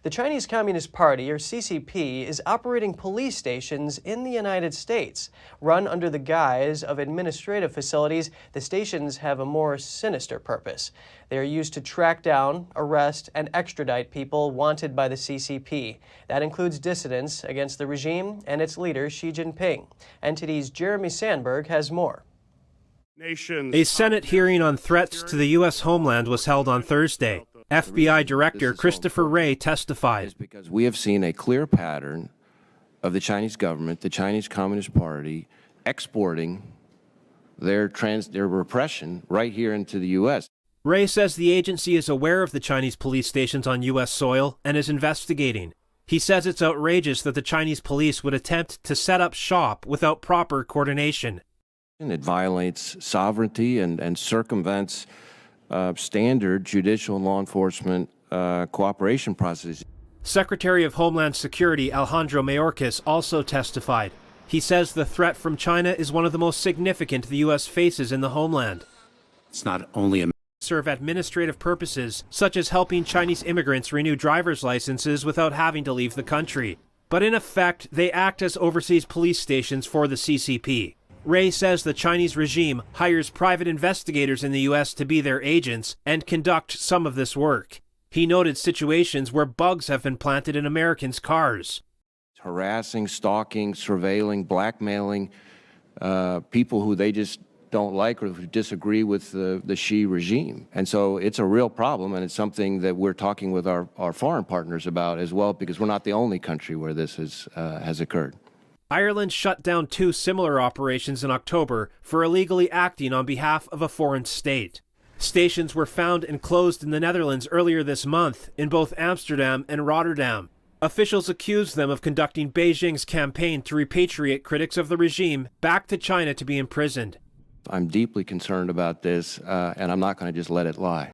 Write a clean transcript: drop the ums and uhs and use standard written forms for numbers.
The Chinese Communist Party, or CCP, is operating police stations in the United States. Run under the guise of administrative facilities, the stations have a more sinister purpose. They are used to track down, arrest, and extradite people wanted by the CCP. That includes dissidents against the regime and its leader, Xi Jinping. NTD's Jeremy Sandberg has more. A Senate hearing on threats to the U.S. homeland was held on Thursday. FBI Director Christopher Wray testified. Because we have seen a clear pattern of the Chinese government, the Chinese Communist Party, exporting their repression right here into the U.S. Wray says the agency is aware of the Chinese police stations on U.S. soil and is investigating. He says it's outrageous that the Chinese police would attempt to set up shop without proper coordination. It violates sovereignty and circumvents standard judicial and law enforcement cooperation processes. Secretary of Homeland Security Alejandro Mayorkas also testified. He says the threat from China is one of the most significant the U.S. faces in the homeland. It's not only a serve administrative purposes, such as helping Chinese immigrants renew driver's licenses without having to leave the country. But in effect, they act as overseas police stations for the CCP. Wray says the Chinese regime hires private investigators in the U.S. to be their agents and conduct some of this work. He noted situations where bugs have been planted in Americans' cars. Harassing, stalking, surveilling, blackmailing people who they just don't like or who disagree with the Xi regime. And so it's a real problem, and it's something that we're talking with our foreign partners about as well, because we're not the only country where this has occurred. Ireland shut down 2 similar operations in October for illegally acting on behalf of a foreign state. Stations were found and closed in the Netherlands earlier this month in both Amsterdam and Rotterdam. Officials accused them of conducting Beijing's campaign to repatriate critics of the regime back to China to be imprisoned. I'm deeply concerned about this, and I'm not going to just let it lie.